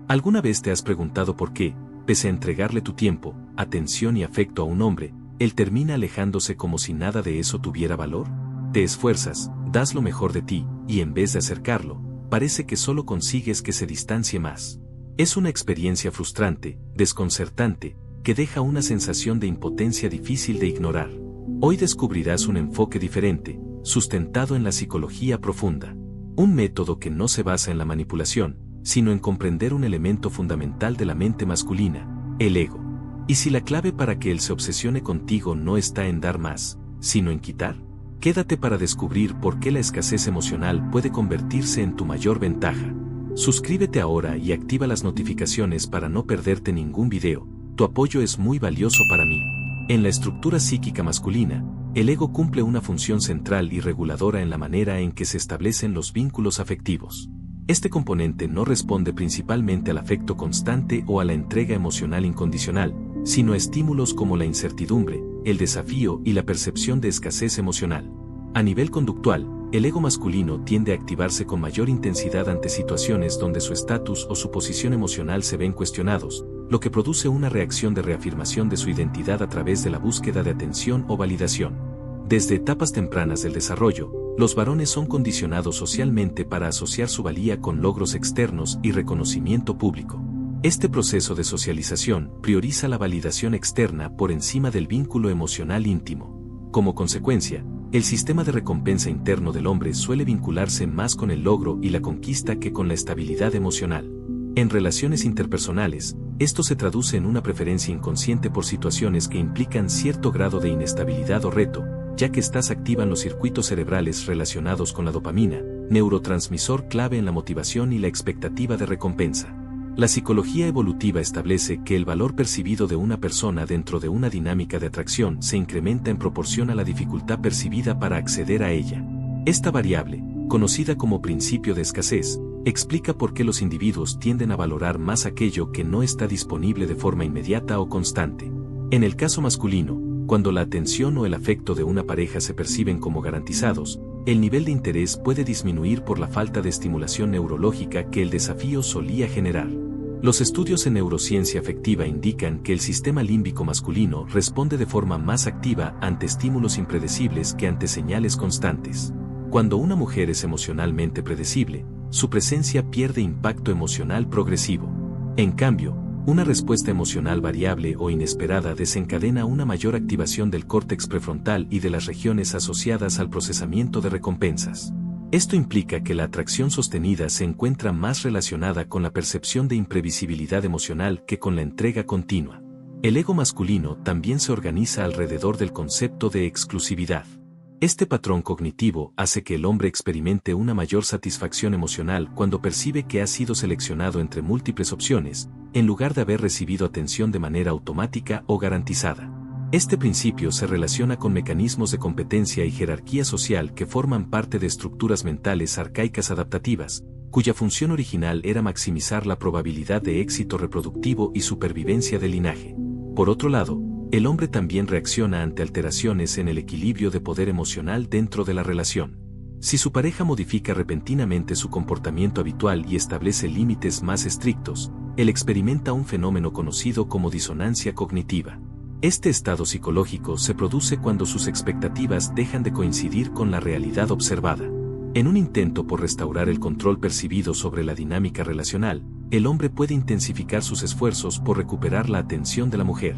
¿Alguna vez te has preguntado por qué, pese a entregarle tu tiempo, atención y afecto a un hombre, él termina alejándose como si nada de eso tuviera valor? Te esfuerzas, das lo mejor de ti, y en vez de acercarlo, parece que solo consigues que se distancie más. Es una experiencia frustrante, desconcertante, que deja una sensación de impotencia difícil de ignorar. Hoy descubrirás un enfoque diferente, sustentado en la psicología profunda. Un método que no se basa en la manipulación, sino en comprender un elemento fundamental de la mente masculina, el ego. ¿Y si la clave para que él se obsesione contigo no está en dar más, sino en quitar? Quédate para descubrir por qué la escasez emocional puede convertirse en tu mayor ventaja. Suscríbete ahora y activa las notificaciones para no perderte ningún video. Tu apoyo es muy valioso para mí. En la estructura psíquica masculina, el ego cumple una función central y reguladora en la manera en que se establecen los vínculos afectivos. Este componente no responde principalmente al afecto constante o a la entrega emocional incondicional, sino a estímulos como la incertidumbre, el desafío y la percepción de escasez emocional. A nivel conductual, el ego masculino tiende a activarse con mayor intensidad ante situaciones donde su estatus o su posición emocional se ven cuestionados, lo que produce una reacción de reafirmación de su identidad a través de la búsqueda de atención o validación. Desde etapas tempranas del desarrollo, los varones son condicionados socialmente para asociar su valía con logros externos y reconocimiento público. Este proceso de socialización prioriza la validación externa por encima del vínculo emocional íntimo. Como consecuencia, el sistema de recompensa interno del hombre suele vincularse más con el logro y la conquista que con la estabilidad emocional. En relaciones interpersonales, esto se traduce en una preferencia inconsciente por situaciones que implican cierto grado de inestabilidad o reto, ya que estas activan los circuitos cerebrales relacionados con la dopamina, neurotransmisor clave en la motivación y la expectativa de recompensa. La psicología evolutiva establece que el valor percibido de una persona dentro de una dinámica de atracción se incrementa en proporción a la dificultad percibida para acceder a ella. Esta variable, conocida como principio de escasez, explica por qué los individuos tienden a valorar más aquello que no está disponible de forma inmediata o constante. En el caso masculino, cuando la atención o el afecto de una pareja se perciben como garantizados, el nivel de interés puede disminuir por la falta de estimulación neurológica que el desafío solía generar. Los estudios en neurociencia afectiva indican que el sistema límbico masculino responde de forma más activa ante estímulos impredecibles que ante señales constantes. Cuando una mujer es emocionalmente predecible, su presencia pierde impacto emocional progresivo. En cambio, una respuesta emocional variable o inesperada desencadena una mayor activación del córtex prefrontal y de las regiones asociadas al procesamiento de recompensas. Esto implica que la atracción sostenida se encuentra más relacionada con la percepción de imprevisibilidad emocional que con la entrega continua. El ego masculino también se organiza alrededor del concepto de exclusividad. Este patrón cognitivo hace que el hombre experimente una mayor satisfacción emocional cuando percibe que ha sido seleccionado entre múltiples opciones, en lugar de haber recibido atención de manera automática o garantizada. Este principio se relaciona con mecanismos de competencia y jerarquía social que forman parte de estructuras mentales arcaicas adaptativas, cuya función original era maximizar la probabilidad de éxito reproductivo y supervivencia del linaje. Por otro lado, el hombre también reacciona ante alteraciones en el equilibrio de poder emocional dentro de la relación. Si su pareja modifica repentinamente su comportamiento habitual y establece límites más estrictos, él experimenta un fenómeno conocido como disonancia cognitiva. Este estado psicológico se produce cuando sus expectativas dejan de coincidir con la realidad observada. En un intento por restaurar el control percibido sobre la dinámica relacional, el hombre puede intensificar sus esfuerzos por recuperar la atención de la mujer.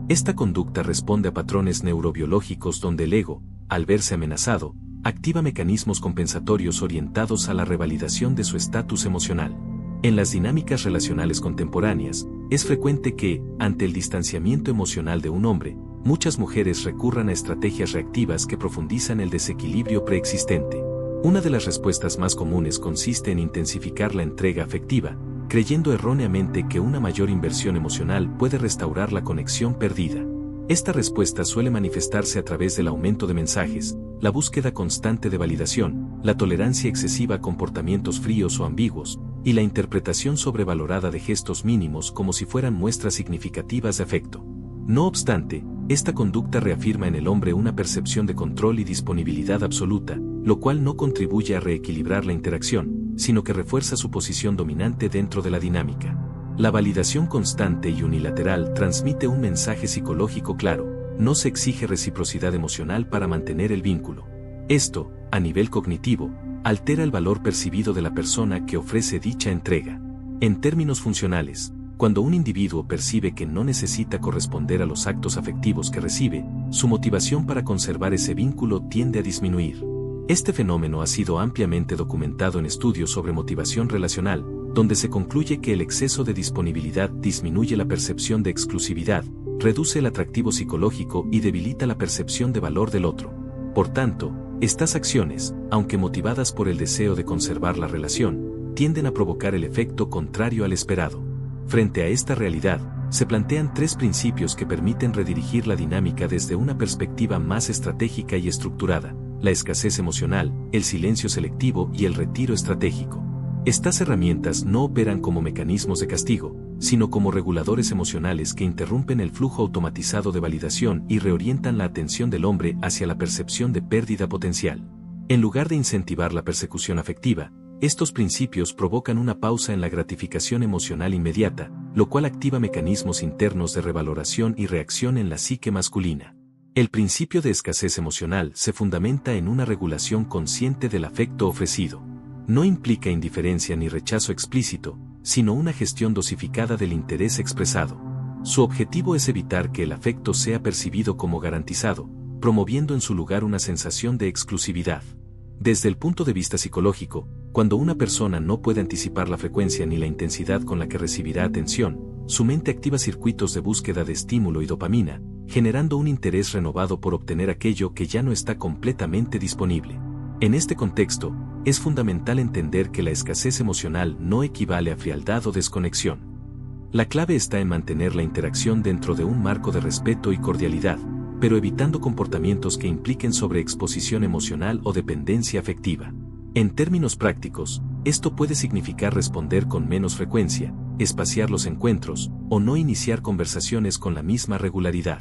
Esta conducta responde a patrones neurobiológicos donde el ego, al verse amenazado, activa mecanismos compensatorios orientados a la revalidación de su estatus emocional. En las dinámicas relacionales contemporáneas, es frecuente que, ante el distanciamiento emocional de un hombre, muchas mujeres recurran a estrategias reactivas que profundizan el desequilibrio preexistente. Una de las respuestas más comunes consiste en intensificar la entrega afectiva, creyendo erróneamente que una mayor inversión emocional puede restaurar la conexión perdida. Esta respuesta suele manifestarse a través del aumento de mensajes, la búsqueda constante de validación, la tolerancia excesiva a comportamientos fríos o ambiguos, y la interpretación sobrevalorada de gestos mínimos como si fueran muestras significativas de afecto. No obstante, esta conducta reafirma en el hombre una percepción de control y disponibilidad absoluta, lo cual no contribuye a reequilibrar la interacción, sino que refuerza su posición dominante dentro de la dinámica. La validación constante y unilateral transmite un mensaje psicológico claro: no se exige reciprocidad emocional para mantener el vínculo. Esto, a nivel cognitivo, altera el valor percibido de la persona que ofrece dicha entrega. En términos funcionales, cuando un individuo percibe que no necesita corresponder a los actos afectivos que recibe, su motivación para conservar ese vínculo tiende a disminuir. Este fenómeno ha sido ampliamente documentado en estudios sobre motivación relacional, donde se concluye que el exceso de disponibilidad disminuye la percepción de exclusividad, reduce el atractivo psicológico y debilita la percepción de valor del otro. Por tanto, estas acciones, aunque motivadas por el deseo de conservar la relación, tienden a provocar el efecto contrario al esperado. Frente a esta realidad, se plantean 3 principios que permiten redirigir la dinámica desde una perspectiva más estratégica y estructurada: la escasez emocional, el silencio selectivo y el retiro estratégico. Estas herramientas no operan como mecanismos de castigo, sino como reguladores emocionales que interrumpen el flujo automatizado de validación y reorientan la atención del hombre hacia la percepción de pérdida potencial. En lugar de incentivar la persecución afectiva, estos principios provocan una pausa en la gratificación emocional inmediata, lo cual activa mecanismos internos de revaloración y reacción en la psique masculina. El principio de escasez emocional se fundamenta en una regulación consciente del afecto ofrecido. No implica indiferencia ni rechazo explícito, sino una gestión dosificada del interés expresado. Su objetivo es evitar que el afecto sea percibido como garantizado, promoviendo en su lugar una sensación de exclusividad. Desde el punto de vista psicológico, cuando una persona no puede anticipar la frecuencia ni la intensidad con la que recibirá atención, su mente activa circuitos de búsqueda de estímulo y dopamina, generando un interés renovado por obtener aquello que ya no está completamente disponible. En este contexto, es fundamental entender que la escasez emocional no equivale a frialdad o desconexión. La clave está en mantener la interacción dentro de un marco de respeto y cordialidad, pero evitando comportamientos que impliquen sobreexposición emocional o dependencia afectiva. En términos prácticos, esto puede significar responder con menos frecuencia, espaciar los encuentros, o no iniciar conversaciones con la misma regularidad.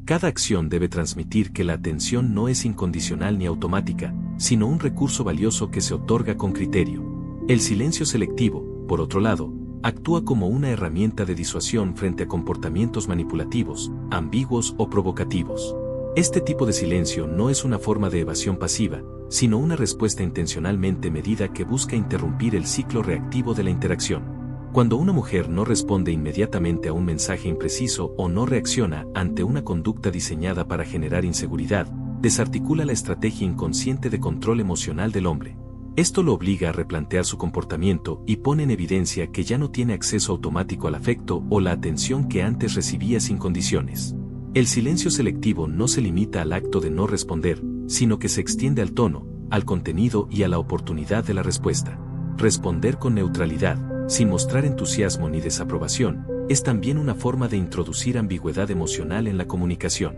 Cada acción debe transmitir que la atención no es incondicional ni automática, sino un recurso valioso que se otorga con criterio. El silencio selectivo, por otro lado, actúa como una herramienta de disuasión frente a comportamientos manipulativos, ambiguos o provocativos. Este tipo de silencio no es una forma de evasión pasiva, sino una respuesta intencionalmente medida que busca interrumpir el ciclo reactivo de la interacción. Cuando una mujer no responde inmediatamente a un mensaje impreciso o no reacciona ante una conducta diseñada para generar inseguridad, desarticula la estrategia inconsciente de control emocional del hombre. Esto lo obliga a replantear su comportamiento y pone en evidencia que ya no tiene acceso automático al afecto o la atención que antes recibía sin condiciones. El silencio selectivo no se limita al acto de no responder, sino que se extiende al tono, al contenido y a la oportunidad de la respuesta. Responder con neutralidad, sin mostrar entusiasmo ni desaprobación, es también una forma de introducir ambigüedad emocional en la comunicación.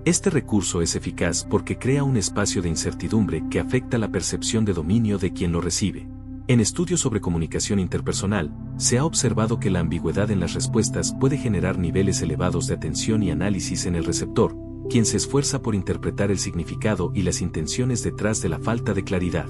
Este recurso es eficaz porque crea un espacio de incertidumbre que afecta la percepción de dominio de quien lo recibe. En estudios sobre comunicación interpersonal, se ha observado que la ambigüedad en las respuestas puede generar niveles elevados de atención y análisis en el receptor, quien se esfuerza por interpretar el significado y las intenciones detrás de la falta de claridad.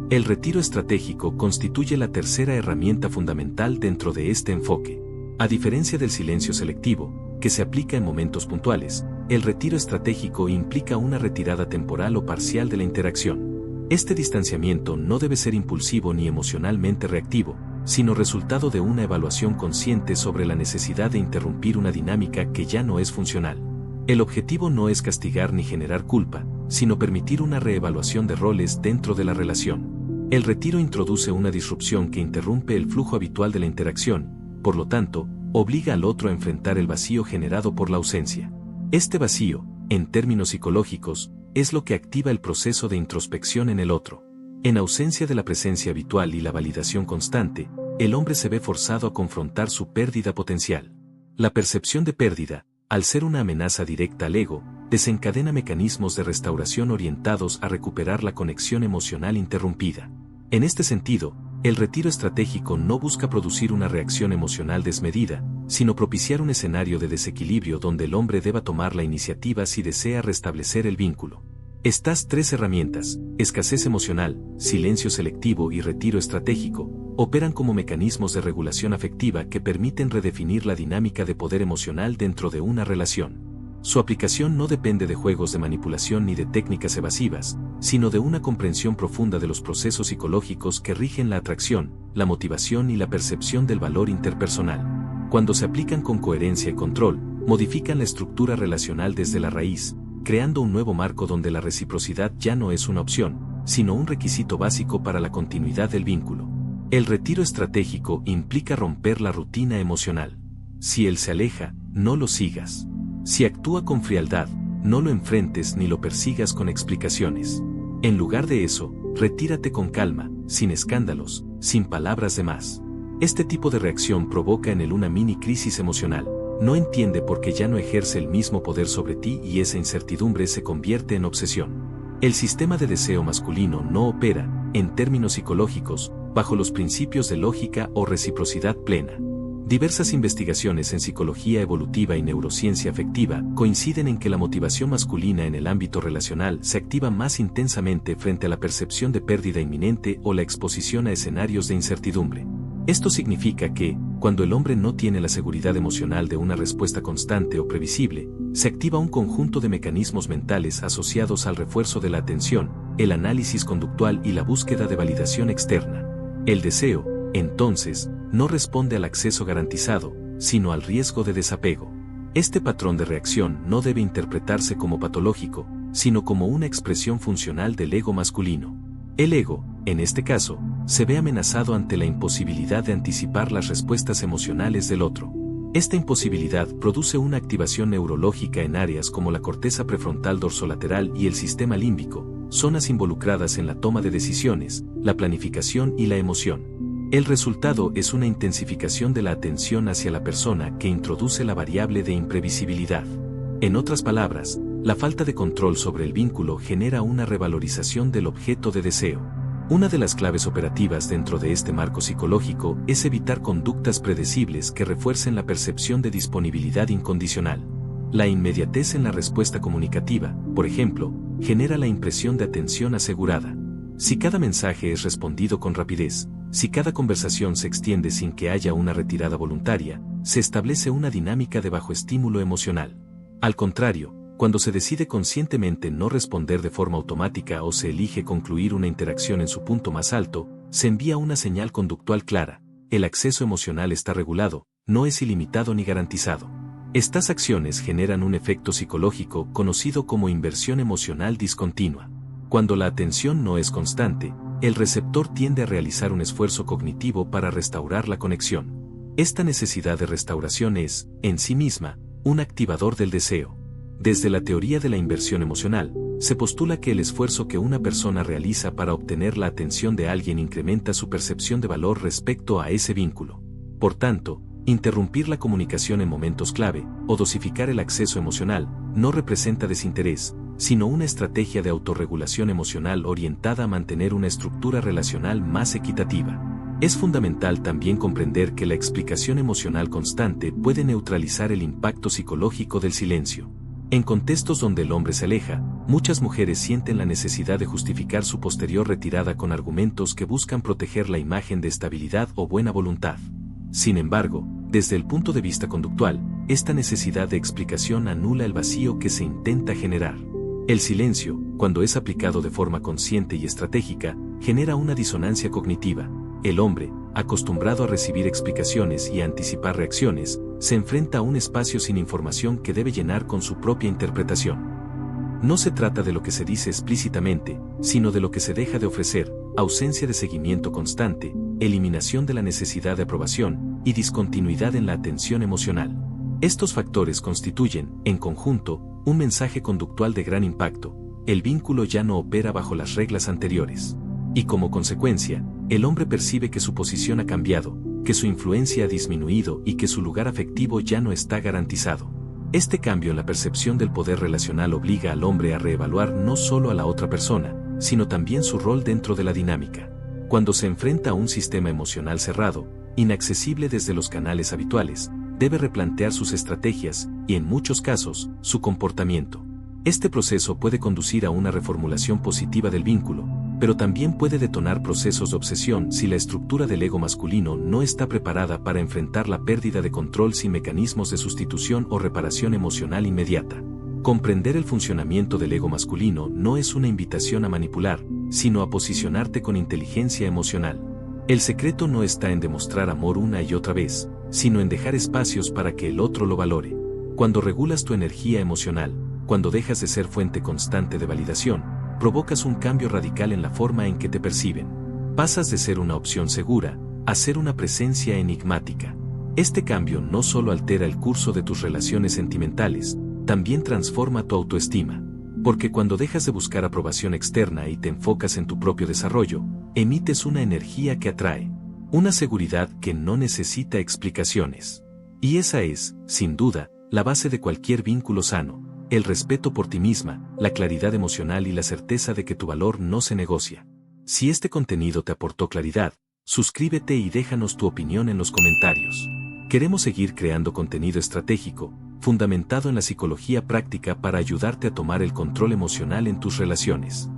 El retiro estratégico constituye la tercera herramienta fundamental dentro de este enfoque. A diferencia del silencio selectivo, que se aplica en momentos puntuales, el retiro estratégico implica una retirada temporal o parcial de la interacción. Este distanciamiento no debe ser impulsivo ni emocionalmente reactivo, sino resultado de una evaluación consciente sobre la necesidad de interrumpir una dinámica que ya no es funcional. El objetivo no es castigar ni generar culpa, sino permitir una reevaluación de roles dentro de la relación. El retiro introduce una disrupción que interrumpe el flujo habitual de la interacción, por lo tanto, obliga al otro a enfrentar el vacío generado por la ausencia. Este vacío, en términos psicológicos, es lo que activa el proceso de introspección en el otro. En ausencia de la presencia habitual y la validación constante, el hombre se ve forzado a confrontar su pérdida potencial. La percepción de pérdida, al ser una amenaza directa al ego, desencadena mecanismos de restauración orientados a recuperar la conexión emocional interrumpida. En este sentido, el retiro estratégico no busca producir una reacción emocional desmedida, sino propiciar un escenario de desequilibrio donde el hombre deba tomar la iniciativa si desea restablecer el vínculo. Estas 3 herramientas, escasez emocional, silencio selectivo y retiro estratégico, operan como mecanismos de regulación afectiva que permiten redefinir la dinámica de poder emocional dentro de una relación. Su aplicación no depende de juegos de manipulación ni de técnicas evasivas, sino de una comprensión profunda de los procesos psicológicos que rigen la atracción, la motivación y la percepción del valor interpersonal. Cuando se aplican con coherencia y control, modifican la estructura relacional desde la raíz, creando un nuevo marco donde la reciprocidad ya no es una opción, sino un requisito básico para la continuidad del vínculo. El retiro estratégico implica romper la rutina emocional. Si él se aleja, no lo sigas. Si actúa con frialdad, no lo enfrentes ni lo persigas con explicaciones. En lugar de eso, retírate con calma, sin escándalos, sin palabras de más. Este tipo de reacción provoca en él una mini crisis emocional. No entiende por qué ya no ejerce el mismo poder sobre ti y esa incertidumbre se convierte en obsesión. El sistema de deseo masculino no opera, en términos psicológicos, bajo los principios de lógica o reciprocidad plena. Diversas investigaciones en psicología evolutiva y neurociencia afectiva coinciden en que la motivación masculina en el ámbito relacional se activa más intensamente frente a la percepción de pérdida inminente o la exposición a escenarios de incertidumbre. Esto significa que, cuando el hombre no tiene la seguridad emocional de una respuesta constante o previsible, se activa un conjunto de mecanismos mentales asociados al refuerzo de la atención, el análisis conductual y la búsqueda de validación externa. El deseo, entonces, no responde al acceso garantizado, sino al riesgo de desapego. Este patrón de reacción no debe interpretarse como patológico, sino como una expresión funcional del ego masculino. El ego, en este caso, se ve amenazado ante la imposibilidad de anticipar las respuestas emocionales del otro. Esta imposibilidad produce una activación neurológica en áreas como la corteza prefrontal dorsolateral y el sistema límbico, zonas involucradas en la toma de decisiones, la planificación y la emoción. El resultado es una intensificación de la atención hacia la persona que introduce la variable de imprevisibilidad. En otras palabras, la falta de control sobre el vínculo genera una revalorización del objeto de deseo. Una de las claves operativas dentro de este marco psicológico es evitar conductas predecibles que refuercen la percepción de disponibilidad incondicional. La inmediatez en la respuesta comunicativa, por ejemplo, genera la impresión de atención asegurada. Si cada mensaje es respondido con rapidez, si cada conversación se extiende sin que haya una retirada voluntaria, se establece una dinámica de bajo estímulo emocional. Al contrario, cuando se decide conscientemente no responder de forma automática o se elige concluir una interacción en su punto más alto, se envía una señal conductual clara: el acceso emocional está regulado, no es ilimitado ni garantizado. Estas acciones generan un efecto psicológico conocido como inversión emocional discontinua. Cuando la atención no es constante, el receptor tiende a realizar un esfuerzo cognitivo para restaurar la conexión. Esta necesidad de restauración es, en sí misma, un activador del deseo. Desde la teoría de la inversión emocional, se postula que el esfuerzo que una persona realiza para obtener la atención de alguien incrementa su percepción de valor respecto a ese vínculo. Por tanto, interrumpir la comunicación en momentos clave, o dosificar el acceso emocional, no representa desinterés, sino una estrategia de autorregulación emocional orientada a mantener una estructura relacional más equitativa. Es fundamental también comprender que la explicación emocional constante puede neutralizar el impacto psicológico del silencio. En contextos donde el hombre se aleja, muchas mujeres sienten la necesidad de justificar su posterior retirada con argumentos que buscan proteger la imagen de estabilidad o buena voluntad. Sin embargo, desde el punto de vista conductual, esta necesidad de explicación anula el vacío que se intenta generar. El silencio, cuando es aplicado de forma consciente y estratégica, genera una disonancia cognitiva. El hombre, acostumbrado a recibir explicaciones y a anticipar reacciones, se enfrenta a un espacio sin información que debe llenar con su propia interpretación. No se trata de lo que se dice explícitamente, sino de lo que se deja de ofrecer: ausencia de seguimiento constante, eliminación de la necesidad de aprobación y discontinuidad en la atención emocional. Estos factores constituyen, en conjunto, un mensaje conductual de gran impacto: el vínculo ya no opera bajo las reglas anteriores. Y como consecuencia, el hombre percibe que su posición ha cambiado, que su influencia ha disminuido y que su lugar afectivo ya no está garantizado. Este cambio en la percepción del poder relacional obliga al hombre a reevaluar no solo a la otra persona, sino también su rol dentro de la dinámica. Cuando se enfrenta a un sistema emocional cerrado, inaccesible desde los canales habituales, debe replantear sus estrategias y, en muchos casos, su comportamiento. Este proceso puede conducir a una reformulación positiva del vínculo, pero también puede detonar procesos de obsesión si la estructura del ego masculino no está preparada para enfrentar la pérdida de control sin mecanismos de sustitución o reparación emocional inmediata. Comprender el funcionamiento del ego masculino no es una invitación a manipular, sino a posicionarte con inteligencia emocional. El secreto no está en demostrar amor una y otra vez, sino en dejar espacios para que el otro lo valore. Cuando regulas tu energía emocional, cuando dejas de ser fuente constante de validación, provocas un cambio radical en la forma en que te perciben. Pasas de ser una opción segura a ser una presencia enigmática. Este cambio no solo altera el curso de tus relaciones sentimentales, también transforma tu autoestima. Porque cuando dejas de buscar aprobación externa y te enfocas en tu propio desarrollo, emites una energía que atrae. Una seguridad que no necesita explicaciones. Y esa es, sin duda, la base de cualquier vínculo sano. El respeto por ti misma, la claridad emocional y la certeza de que tu valor no se negocia. Si este contenido te aportó claridad, suscríbete y déjanos tu opinión en los comentarios. Queremos seguir creando contenido estratégico, fundamentado en la psicología práctica para ayudarte a tomar el control emocional en tus relaciones.